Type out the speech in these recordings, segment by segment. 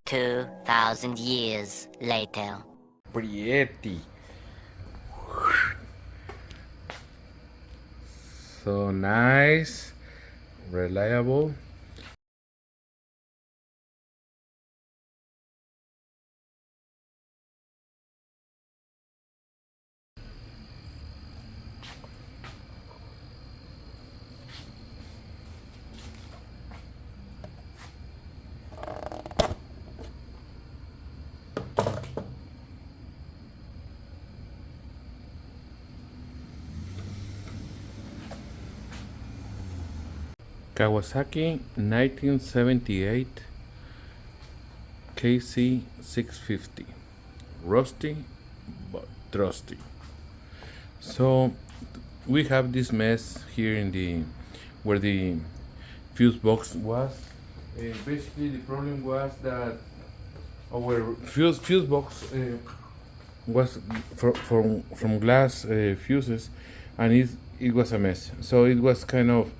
2,000 years later. Pretty. So nice, reliable. Kawasaki 1978 KZ650. Rusty but trusty. So we have this mess here in the where the fuse box was. Basically, the problem was that our fuse box was from glass fuses, and it was a mess. So it was kind of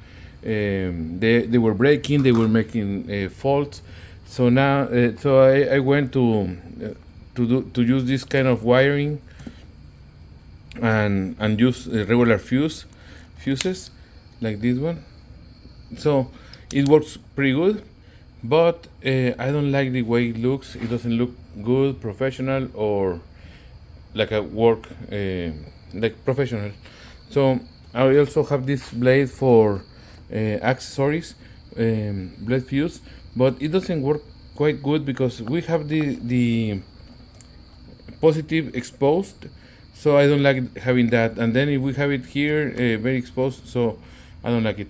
they were breaking, they were making faults. So now, so I went to use this kind of wiring and use regular fuses like this one. So it works pretty good, but I don't like the way it looks. It doesn't look good, professional, or like a work like professional. So I also have this blade for accessories, blade fuse, but it doesn't work quite good because we have the positive exposed, so I don't like having that. And then if we have it here very exposed, so I don't like it.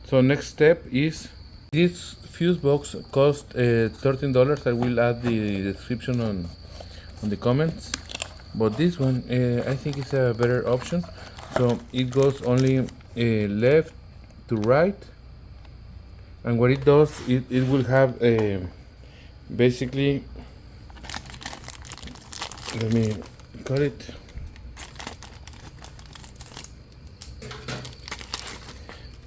So next step is this fuse box cost $13. I will add the description on the comments. But this one I think is a better option. So it goes only left to right, and what it does, it will have basically, let me cut it.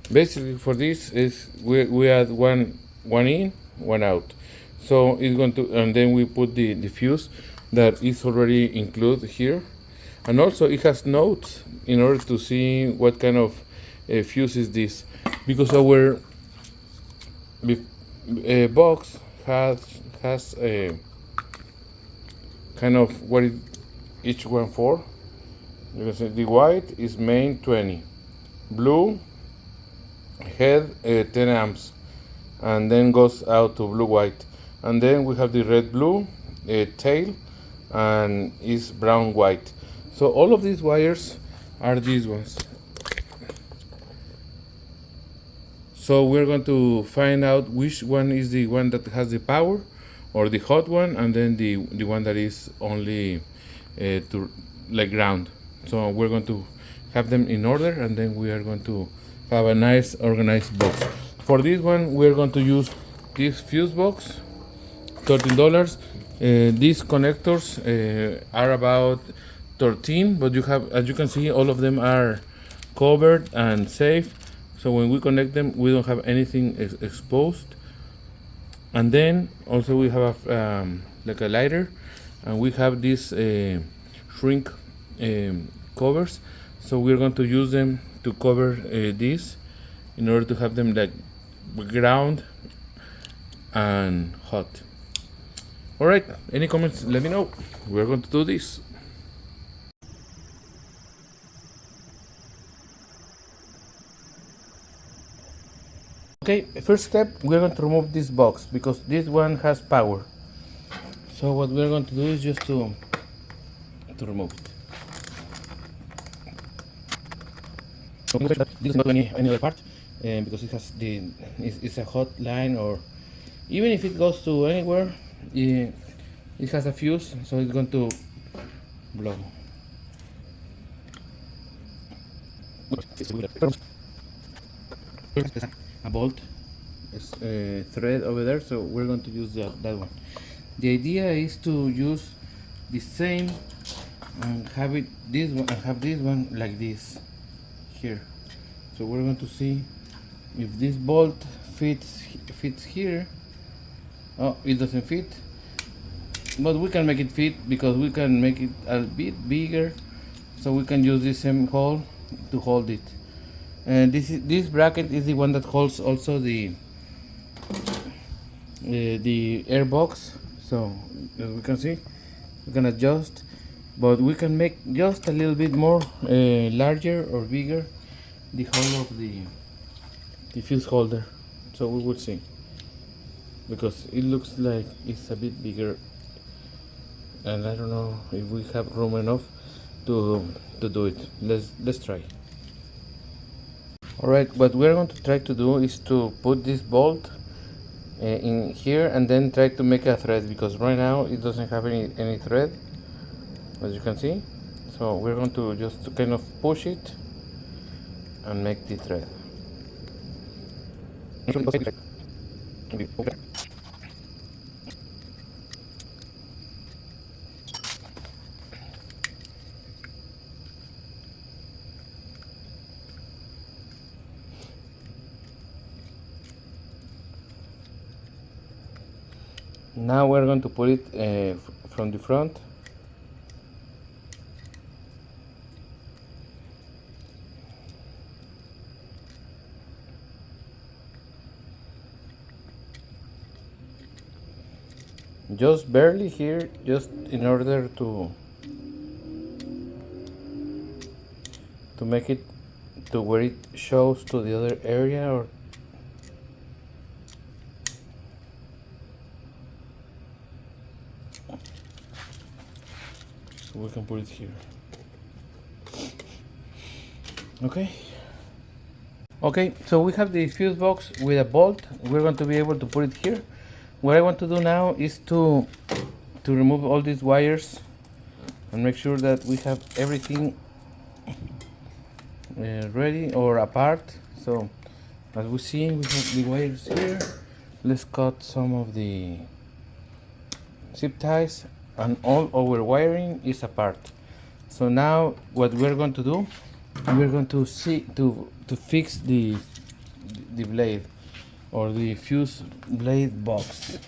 Basically for this is we add one in, one out. So it's going to, and then we put the fuse that is already included here, and also it has notes in order to see what kind of fuse is this, because our box has a kind of what it each one for. You can see the white is main 20, blue head 10 amps, and then goes out to blue white, and then we have the red blue tail, and is brown white. So all of these wires are these ones. So we're going to find out which one is the one that has the power or the hot one, and then the one that is only to like ground. So we're going to have them in order, and then we are going to have a nice organized box. For this one, we're going to use this fuse box, $13. These connectors are about 13, but you have, as you can see, all of them are covered and safe. So when we connect them, we don't have anything exposed. And then also we have like a lighter, and we have these shrink covers. So we're going to use them to cover this in order to have them like ground and hot. All right, any comments, let me know. We're going to do this. Okay, first step, we're going to remove this box because this one has power. So what we're going to do is just to remove it. So this is not any other part, because it has it's a hot line, or even if it goes to anywhere, it has a fuse, so it's going to blow. A bolt thread over there, so we're going to use that one. The idea is to use the same and have this one like this here. So we're going to see if this bolt fits here. Oh, it doesn't fit. but we can make it fit because we can make it a bit bigger, so we can use this same hole to hold it. And this bracket is the one that holds also the air box. So as we can see, we can adjust, but we can make just a little bit more larger or bigger the hole of the fuse holder. So we will see, because it looks like it's a bit bigger, and I don't know if we have room enough to do it. Let's try. Alright, what we're going to try to do is to put this bolt in here and then try to make a thread, because right now it doesn't have any thread, as you can see. So we're going to just kind of push it and make the thread. Now we're going to put it from the front. Just barely here, just in order to make it to where it shows to the other area, or so we can put it here. Okay, so we have the fuse box with a bolt. We're going to be able to put it here. What I want to do now is to remove all these wires and make sure that we have everything ready or apart. So as we see, we have the wires here. Let's cut some of the zip ties, and all our wiring is apart. So now what we're going to do, we're going to fix the blade, or the fuse blade box.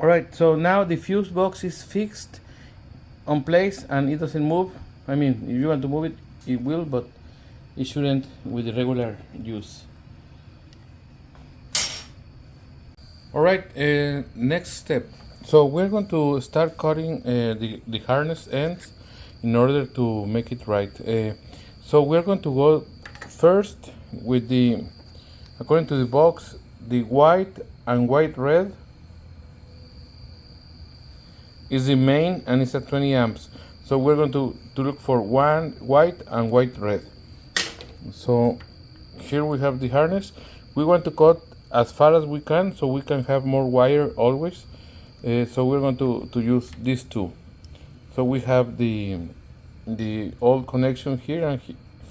Alright, so now the fuse box is fixed on place and it doesn't move. I mean, if you want to move it, it will, but it shouldn't with the regular use. Alright, next step. So we're going to start cutting the harness ends in order to make it right. So we're going to go first with the, according to the box, the white and white red is the main, and it's at 20 amps. So we're going to look for one white and white red. So here we have the harness. We want to cut as far as we can so we can have more wire always. So we're going to use these two. So we have the old connection here and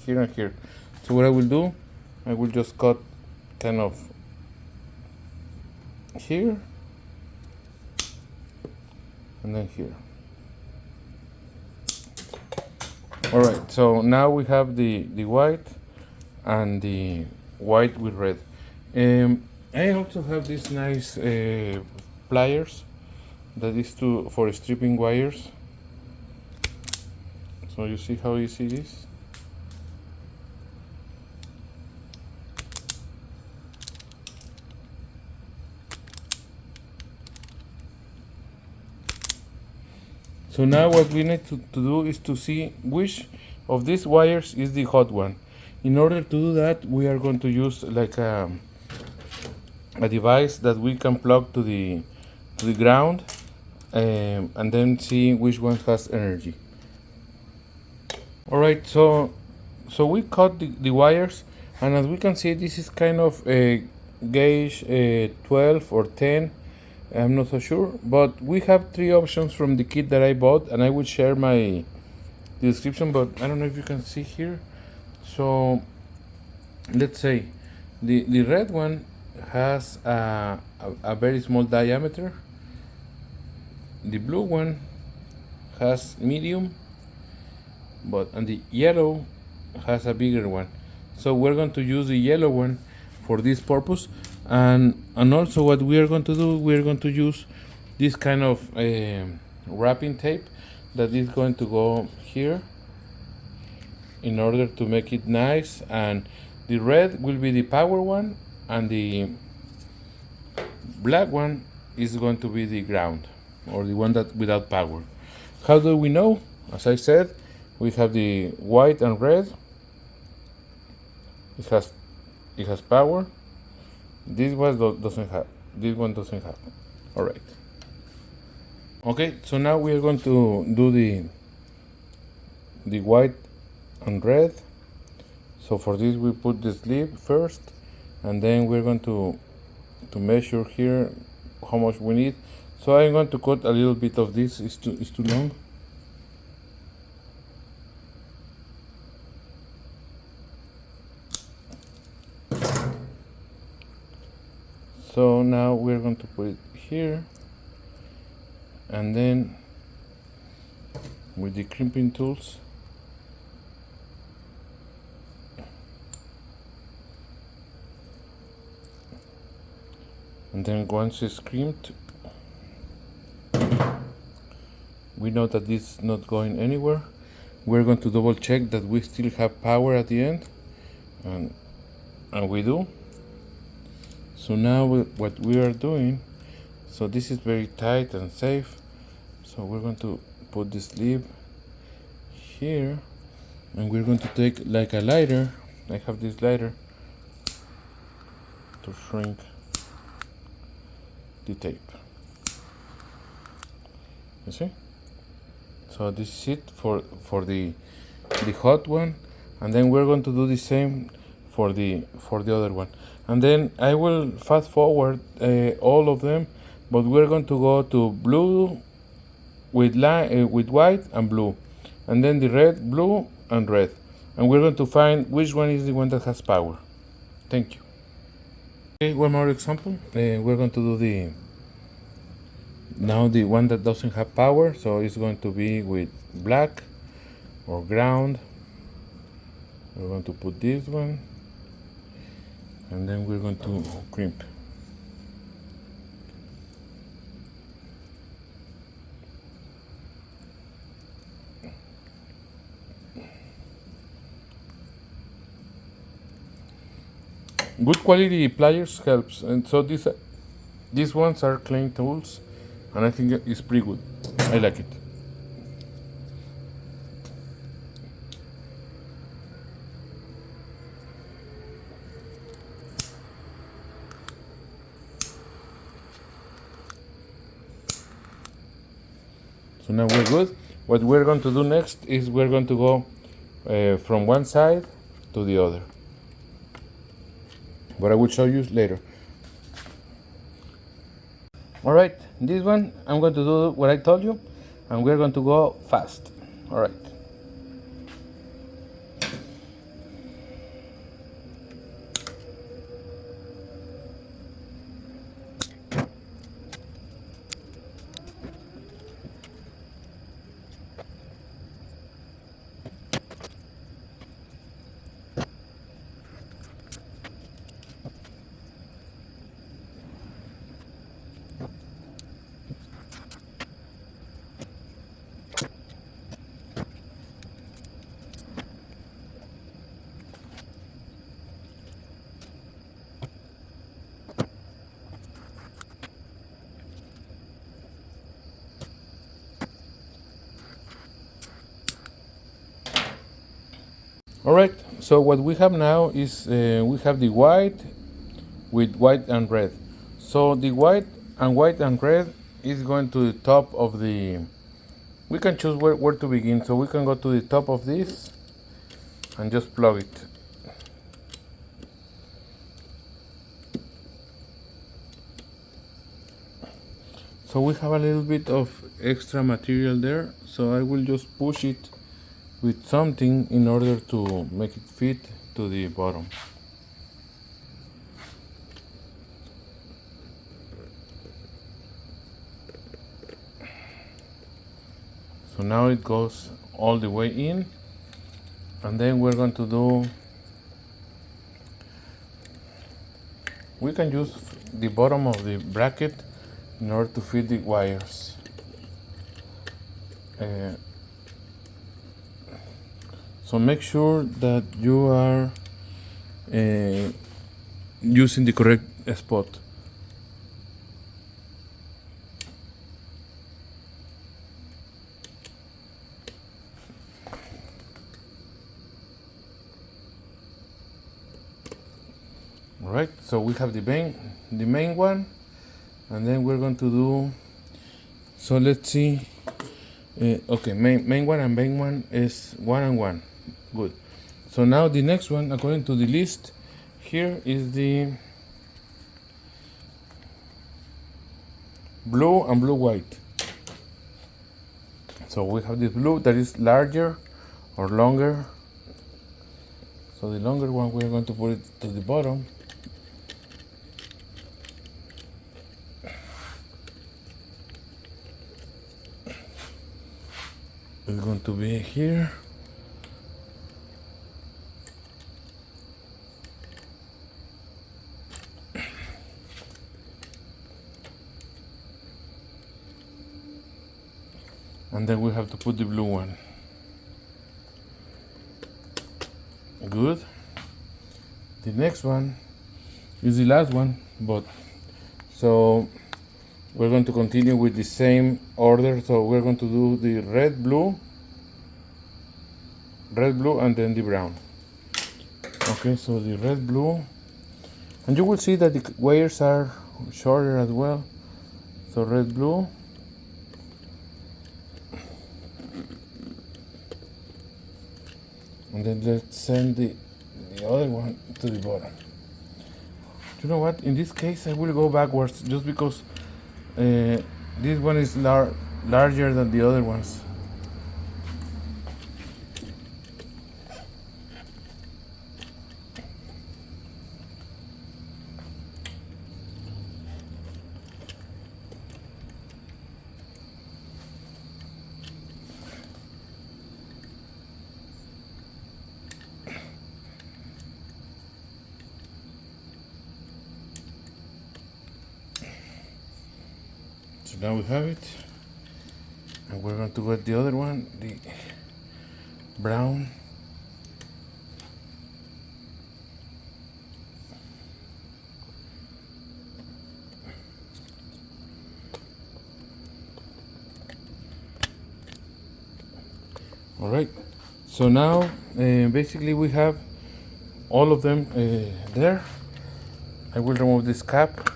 here and here. So what I will do, I will just cut kind of here and then here. Alright, so now we have the white and the white with red. I also have these nice pliers that is for stripping wires. So you see how easy it is? So now what we need to do is to see which of these wires is the hot one. In order to do that, we are going to use like a device that we can plug to the ground, and then see which one has energy. Alright, so we cut the wires, and as we can see, this is kind of a gauge 12 or 10. I'm not so sure, but we have three options from the kit that I bought, and I will share my the description, but I don't know if you can see here. So let's say the red one has a very small diameter. The blue one has medium, and the yellow has a bigger one. So we're going to use the yellow one for this purpose, and also what we are going to do, we're going to use this kind of wrapping tape that is going to go here in order to make it nice. And the red will be the power one, and the black one is going to be the ground, or the one that without power. How do we know? As I said, we have the white and red. It has power. This one doesn't have. This one doesn't have. All right. Okay, so now we are going to do the white and red. So for this we put the sleeve first, and then we're going to measure here how much we need. So I'm going to cut a little bit of this. It's too long. So now we're going to put it here, and then with the crimping tools and then once it's crimped, we know that this is not going anywhere. We're going to double check that we still have power at the end, and we do. So now what we are doing, so this is very tight and safe, so we're going to put the sleeve here, and we're going to take like a lighter. I have this lighter to shrink the tape. You see? So this is it for the hot one, and then we're going to do the same for the other one. And then I will fast forward all of them, but we're going to go to blue with white and blue, and then the red, blue, and red, and we're going to find which one is the one that has power. Thank you. Okay, one more example. We're going to do the one that doesn't have power, so it's going to be with black or ground. We're going to put this one, and then we're going to crimp. Good quality pliers helps, and so these ones are clean tools, and I think it's pretty good. I like it. So now we're good. What we're going to do next is we're going to go from one side to the other, but I will show you later. All right, this one I'm going to do what I told you, and we're going to go fast. All right. All right, so what we have now is we have the white with white and red. So the white and red is going to the top of the, we can choose where to begin. So we can go to the top of this and just plug it. So we have a little bit of extra material there, so I will just push it with something in order to make it fit to the bottom. So now it goes all the way in, and then we're going to do, we can use the bottom of the bracket in order to fit the wires. So make sure that you are using the correct spot. Alright, so we have the main one, and then we're going to do, so let's see, okay, main one and main one is 1 and 1, good. So now the next one, according to the list, here is the blue and blue white. So we have this blue that is larger or longer. So the longer one, we're going to put it to the bottom. It's going to be here. And then we have to put the blue one. Good. The next one is the last one, but so we're going to continue with the same order. So we're going to do the red, blue, and then the brown. Okay, so the red, blue, and you will see that the wires are shorter as well. So red, blue, and then let's send the other one to the bottom. You know what? In this case, I will go backwards just because this one is larger than the other ones. So now we have it, and we're going to get the other one, the brown. All right, so now basically we have all of them there. I will remove this cap.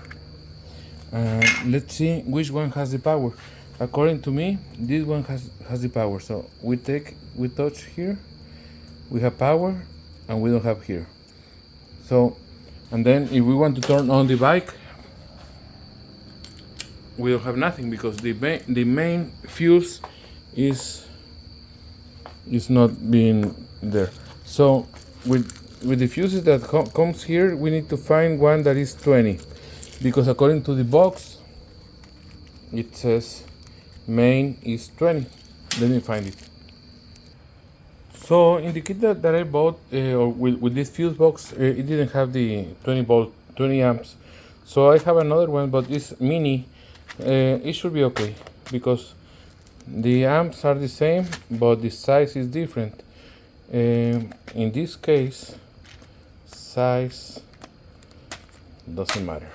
Let's see which one has the power. According to me, this one has the power. So we touch here, we have power, and we don't have here. So, and then if we want to turn on the bike, we don't have nothing because the main fuse is not being there. So with the fuses that comes here, we need to find one that is 20. Because according to the box, it says main is 20. Let me find it. So in the kit that I bought with this fuse box, it didn't have the 20 amps. So I have another one, but it's mini. It should be okay because the amps are the same, but the size is different. In this case, size doesn't matter.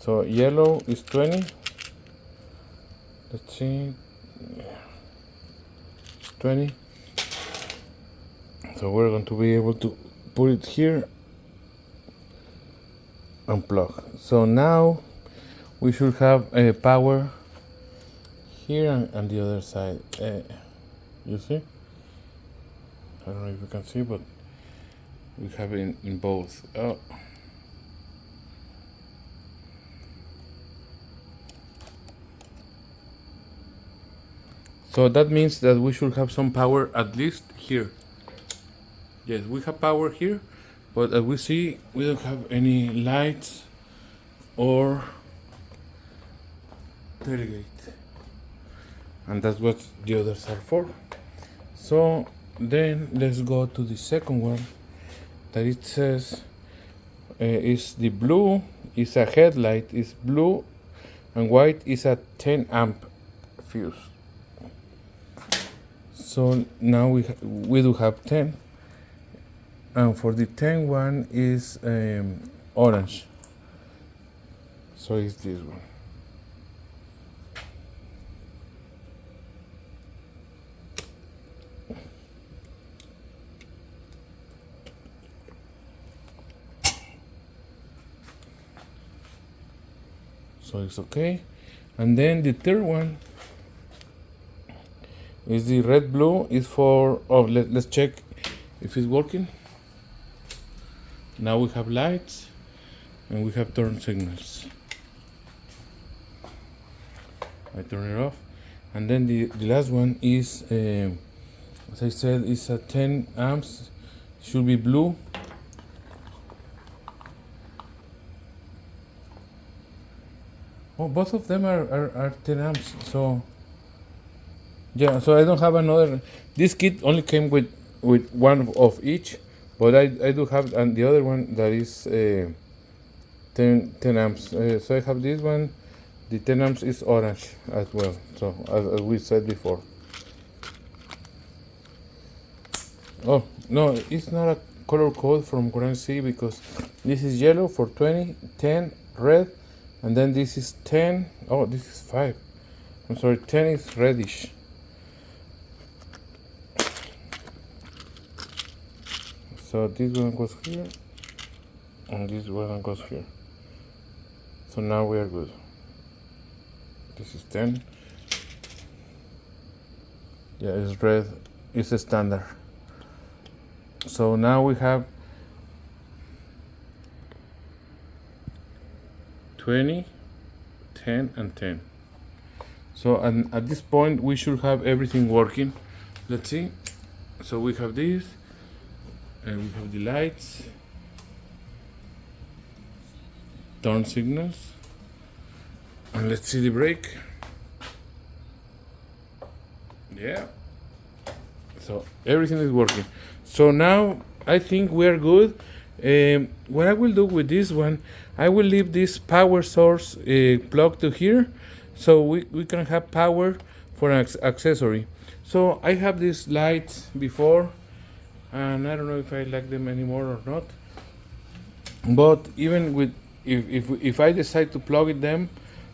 So yellow is 20. Let's see, 20. So we're going to be able to put it here and plug. So now we should have a power here and the other side. You see? I don't know if you can see, but we have it in both. Oh. So that means that we should have some power at least here. Yes, we have power here, but as we see, we don't have any lights or tailgate, and that's what the others are for. So then let's go to the second one that it says is the blue is a headlight, is blue, and white is a 10 amp fuse. So now we do have 10, and for the 10 one is orange, so it's this one. So it's okay. And then the third one is the red blue, is for, oh, let's check if it's working. Now we have lights and we have turn signals. I turn it off. And then the last one is, as I said, is a 10 amps, should be blue. Oh, both of them are 10 amps, so yeah, so I don't have another. This kit only came with one of each, but I do have, and the other one that is 10 amps. So I have this one, the 10 amps is orange as well, so as we said before. Oh, no, it's not a color code from Grand C, because this is yellow for 20, 10 red, and then this is 10. Oh, this is 5. I'm sorry, 10 is reddish. So this one goes here, and this one goes here. So now we are good. This is 10. Yeah, it's red. It's a standard. So now we have 20, 10, and 10. So and at this point we should have everything working. Let's see. So we have this, and we have the lights, turn signals, and let's see the brake. Yeah. So everything is working. So now I think we are good. What I will do with this one, I will leave this power source plugged to here, so we can have power for an accessory. So I have these lights before, and I don't know if I like them anymore or not. But even with if I decide to plug them,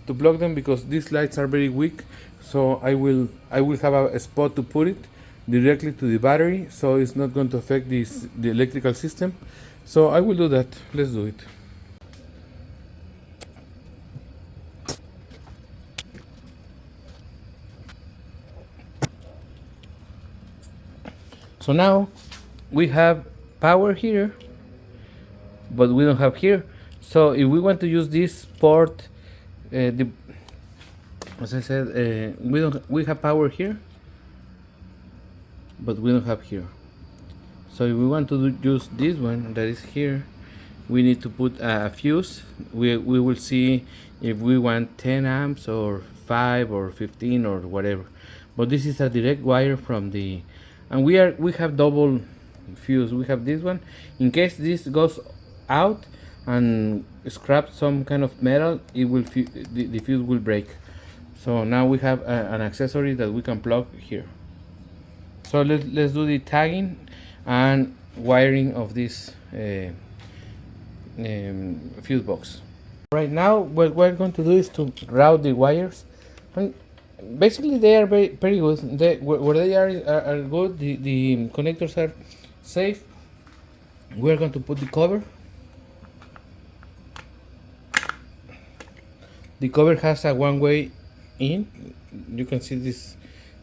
because these lights are very weak, so I will have a spot to put it directly to the battery, so it's not going to affect the electrical system. So I will do that. Let's do it. So now we have power here, but we don't have here. So if we want to use this port, as I said, we have power here, but we don't have here. So if we want to use this one that is here, we need to put a fuse. We will see if we want 10 amps or 5 or 15 or whatever. But this is a direct wire from the, and we have double fuse. We have this one in case this goes out and scrap some kind of metal, it will the fuse will break. So now we have an accessory that we can plug here. So let's do the tagging and wiring of this fuse box. Right now what we're going to do is to route the wires, and basically they are very good. Where they are good. The connectors are safe. We're going to put the cover. The cover has a one-way in. You can see this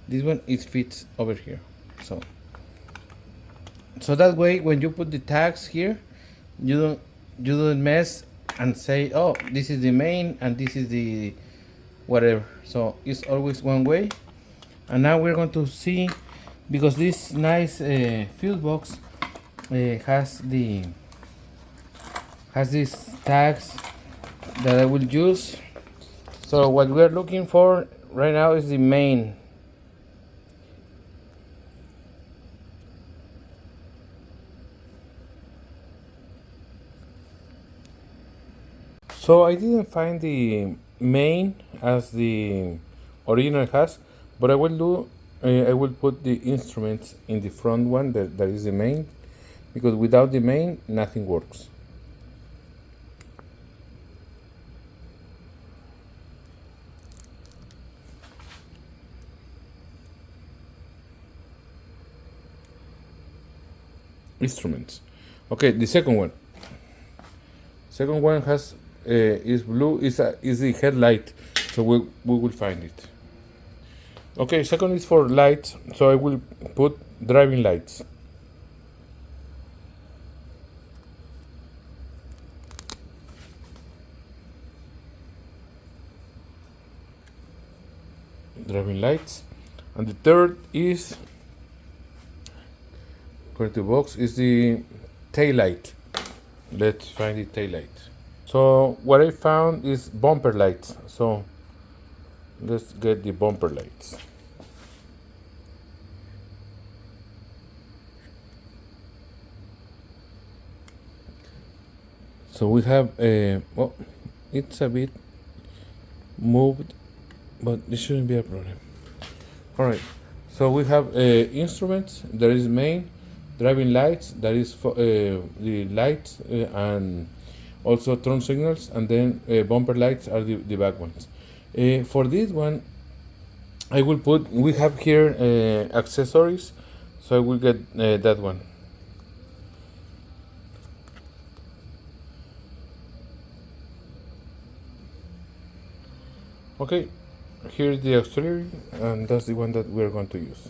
one, it fits over here. So that way when you put the tags here, you don't mess and say, oh, this is the main and this is the whatever. So it's always one way. And now we're going to see, because this nice fuse box has these tags that I will use. So what we are looking for right now is the main. So I didn't find the main as the original has, but I will do. I will put the instruments in the front one that is the main, because without the main nothing works. Instruments. Okay, the second one. Second one has is blue. Is the headlight, so we will find it. Okay, second is for lights, so I will put driving lights. Driving lights, and the third is, according to the box, is the tail light. Let's find the tail light. So what I found is bumper lights. So let's get the bumper lights. So we have well, it's a bit moved, but this shouldn't be a problem. All right. So we have instruments. There is main, driving lights. That is for the lights and also turn signals, and then bumper lights are the back ones. For this one, I will put. We have here accessories, so I will get that one. Okay, here's the auxiliary, and that's the one that we're going to use.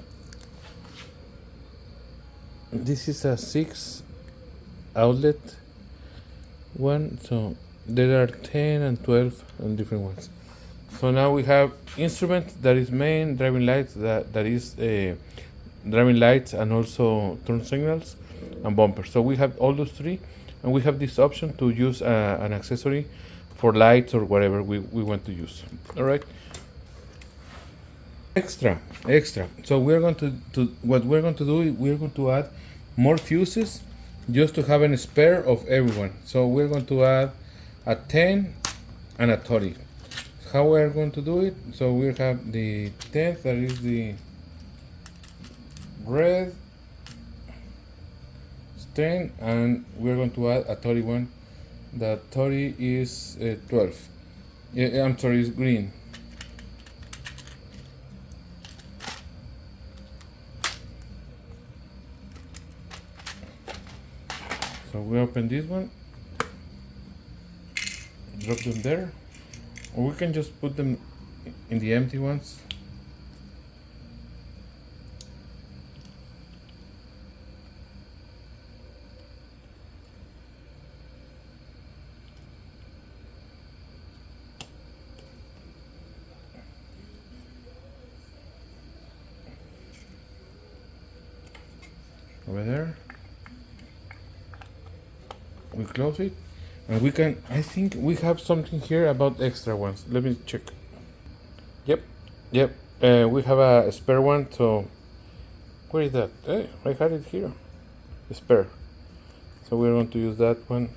This is a 6 outlet one, so there are 10 and 12 and different ones. So now we have instruments, that is main, driving lights, that is driving lights and also turn signals, and bumper. So we have all those three, and we have this option to use an accessory for lights or whatever we want to use. All right. Extra. So we're going to what we're going to do, we're going to add more fuses just to have a spare of everyone. So we're going to add a 10 and a 30. How we're going to do it? So we have the 10, that is the red 10, and we're going to add a 31. The 30 is 12. Yeah, I'm sorry, it's green. So we open this one, drop them there, or we can just put them in the empty ones. Over there. We close it, and we can, I think we have something here about extra ones. Let me check. Yep. We have a spare one, so where is that? I had it here. A spare. So we're going to use that one.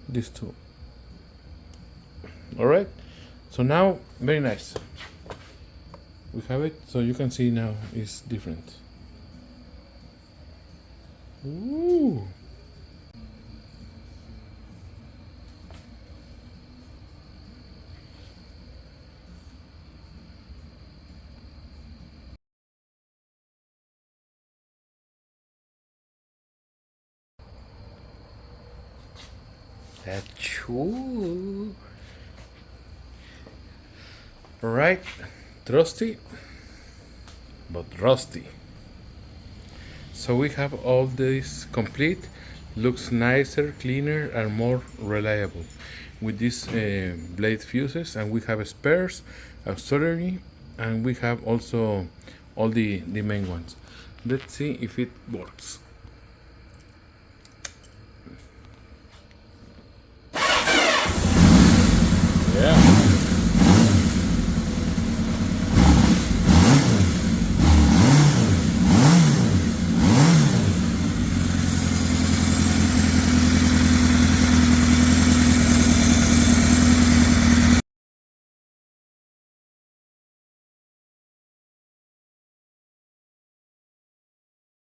These two. Alright. So now, very nice. We have it, so you can see now it's different. Ooh. Achoo. Right, trusty, but rusty. So we have all this complete. Looks nicer, cleaner, and more reliable. with these blade fuses, and we have spares, auxiliary, and we have also all the main ones. Let's see if it works.